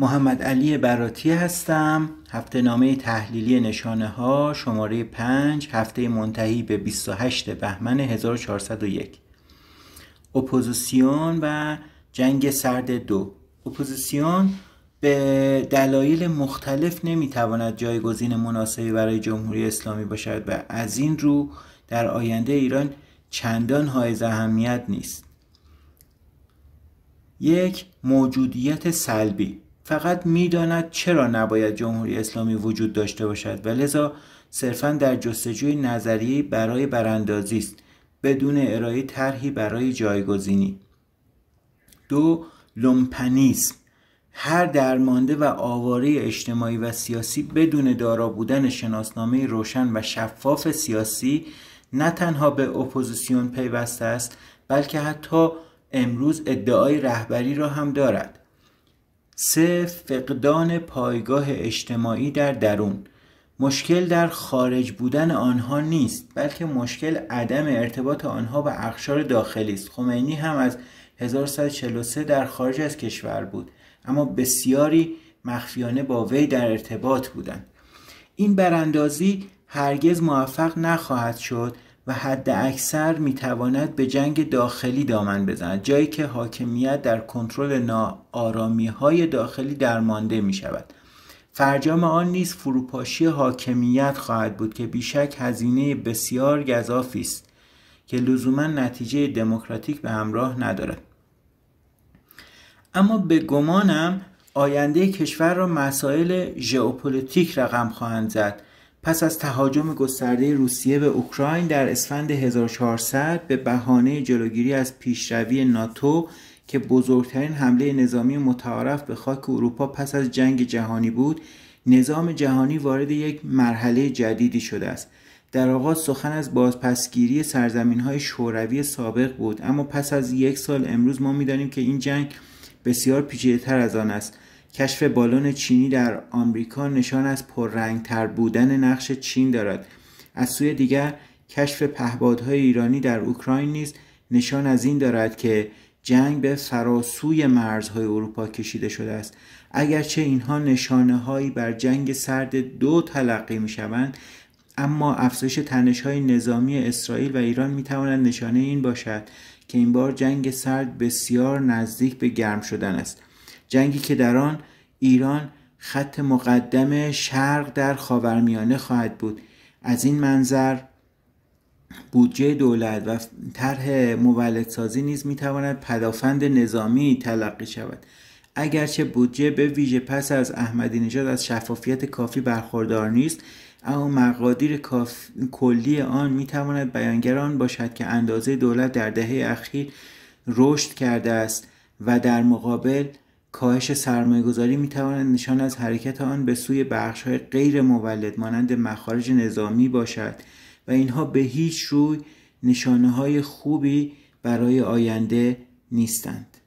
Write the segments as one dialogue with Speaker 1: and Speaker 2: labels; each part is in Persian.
Speaker 1: محمد علی براتی هستم. هفته نامه تحلیلی نشانه ها شماره 5 هفته منتهی به 28 بهمن 1401. اپوزیسیون و جنگ سرد 2. اپوزیسیون به دلایل مختلف نمیتواند جایگزین مناسبی برای جمهوری اسلامی باشد و از این رو در آینده ایران چندان حائز اهمیت نیست. یک، موجودیت سلبی، فقط میداند چرا نباید جمهوری اسلامی وجود داشته باشد و لذا صرفاً در جستجوی نظریه‌ای برای براندازی است بدون ارائه طرحی برای جایگزینی. دو، لومپنیسم، هر درمانده و آواره اجتماعی و سیاسی بدون دارا بودن شناسنامه روشن و شفاف سیاسی نه تنها به اپوزیسیون پیوسته است بلکه حتی امروز ادعای رهبری را هم دارد. 3، فقدان پایگاه اجتماعی در درون، مشکل در خارج بودن آنها نیست بلکه مشکل عدم ارتباط آنها با اقشار داخلی است. خمینی هم از 1143 در خارج از کشور بود اما بسیاری مخفیانه با وی در ارتباط بودند. این براندازی هرگز موفق نخواهد شد و حد اکثر میتواند به جنگ داخلی دامن بزند، جایی که حاکمیت در کنترل ناآرامی‌های داخلی درمانده می شود. فرجام آن نیز فروپاشی حاکمیت خواهد بود که بیشک هزینه بسیار گزافی است که لزوما نتیجه دموکراتیک به همراه ندارد. اما به گمانم آینده کشور را مسائل ژئوپلیتیک رقم خواهند زد. پس از تهاجم گسترده روسیه به اوکراین در اسفند 1400 به بهانه جلوگیری از پیشروی ناتو که بزرگترین حمله نظامی متعارف به خاک اروپا پس از جنگ جهانی بود، نظام جهانی وارد یک مرحله جدیدی شده است. در آغاز سخن از بازپسگیری سرزمین‌های شوروی سابق بود، اما پس از یک سال امروز ما می‌دانیم که این جنگ بسیار پیچیده‌تر از آن است. کشف بالون چینی در آمریکا نشان از پررنگ‌تر بودن نقش چین دارد. از سوی دیگر کشف پهپادهای ایرانی در اوکراین نیز نشان از این دارد که جنگ به فراسوی مرزهای اروپا کشیده شده است. اگرچه اینها نشانه‌هایی بر جنگ سرد 2 تلقی می‌شوند، اما افزایش تنش‌های نظامی اسرائیل و ایران می‌تواند نشانه این باشد که این بار جنگ سرد بسیار نزدیک به گرم شدن است. جنگی که در آن ایران خط مقدم شرق در خاورمیانه خواهد بود. از این منظر بودجه دولت و طرح مولدسازی نیز میتواند پدافند نظامی تلقی شود. اگرچه بودجه به ویژه پس از احمدی نژاد از شفافیت کافی برخوردار نیست، اما مقادیر کلی آن میتواند بیانگر آن باشد که اندازه دولت در دهه اخیر رشد کرده است و در مقابل کاهش سرمایه‌گذاری میتواند نشان از حرکت آن به سوی بخش‌های غیر مولد مانند مخارج نظامی باشد و اینها به هیچ روی نشانه‌های خوبی برای آینده نیستند.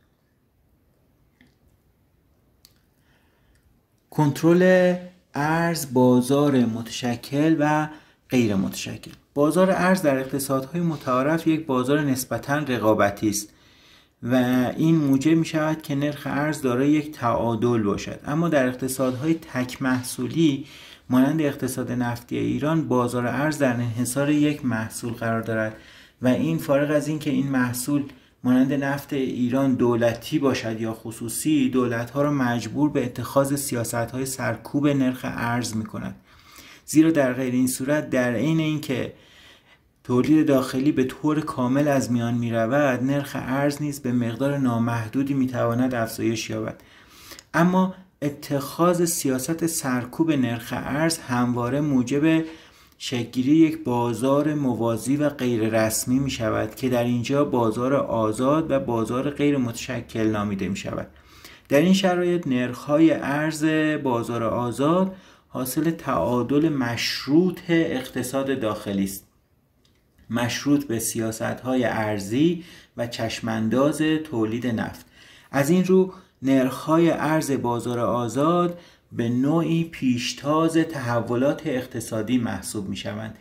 Speaker 1: کنترل ارز، بازار متشکل و غیر متشکل. بازار ارز در اقتصادهای متعارف یک بازار نسبتاً رقابتی است و این موجب می شود که نرخ ارز دارای یک تعادل باشد. اما در اقتصادهای تک محصولی مانند اقتصاد نفتی ایران بازار ارز در انحصار یک محصول قرار دارد و این فارغ از این که این محصول مانند نفت ایران دولتی باشد یا خصوصی، دولت‌ها را مجبور به اتخاذ سیاست‌های سرکوب نرخ ارز می‌کند. زیرا در غیر این صورت در عین اینکه تولید داخلی به طور کامل از میان می‌رود، نرخ ارز نیز به مقدار نامحدودی می‌تواند افزایش یابد. اما اتخاذ سیاست سرکوب نرخ ارز همواره موجب شکل‌گیری یک بازار موازی و غیر رسمی می شود که در اینجا بازار آزاد و بازار غیر متشکل نامیده می شود. در این شرایط نرخ‌های ارز بازار آزاد حاصل تعادل مشروط اقتصاد داخلی است، مشروط به سیاست‌های ارزی و چشمانداز تولید نفت. از این رو نرخ‌های ارز بازار آزاد به نوعی پیشتاز تحولات اقتصادی محسوب می‌شوند.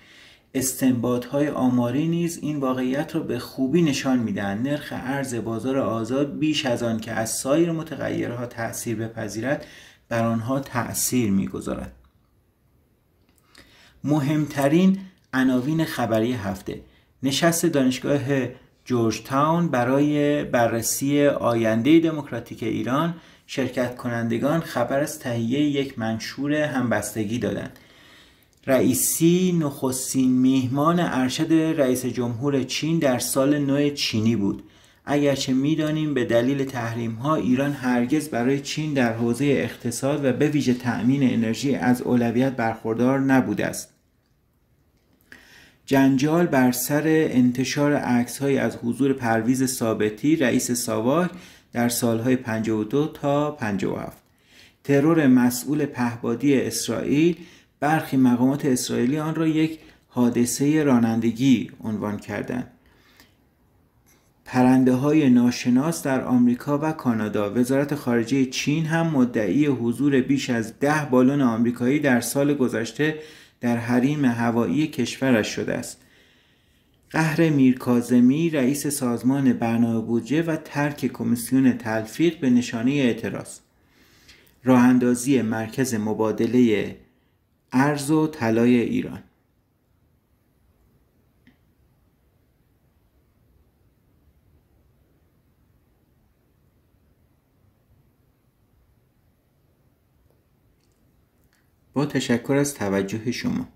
Speaker 1: استنباط‌های آماری نیز این واقعیت را به خوبی نشان می‌دهند. نرخ ارز بازار آزاد بیش از آن که از سایر متغیرها تأثیر بپذیرد بر آنها تأثیر می‌گذارد. مهمترین عناوین خبری هفته: نشست دانشگاه جورج تاون برای بررسی آینده دموکراتیک ایران، شرکت کنندگان خبر از تهیه یک منشور همبستگی دادند. رئیسی نخستین میهمان ارشد رئیس جمهور چین در سال نو چینی بود. اگرچه می‌دانیم به دلیل تحریم‌ها ایران هرگز برای چین در حوزه اقتصاد و به ویژه تأمین انرژی از اولویت برخوردار نبوده است. جنجال بر سر انتشار عکس‌های از حضور پرویز ثابتی رئیس ساواک در سالهای 52 تا 57. ترور مسئول پهپادی اسرائیل، برخی مقامات اسرائیلی آن را یک حادثه رانندگی عنوان کردند. پرنده‌های ناشناس در آمریکا و کانادا. وزارت خارجه چین هم مدعی حضور بیش از 10 بالون آمریکایی در سال گذشته در حریم هوایی کشورش شده است. قهر میرکاظمی رئیس سازمان برنامه بودجه و ترک کمیسیون تلفیق به نشانه اعتراض. راه‌اندازی مرکز مبادله ارز و طلای ایران. با تشکر از توجه شما.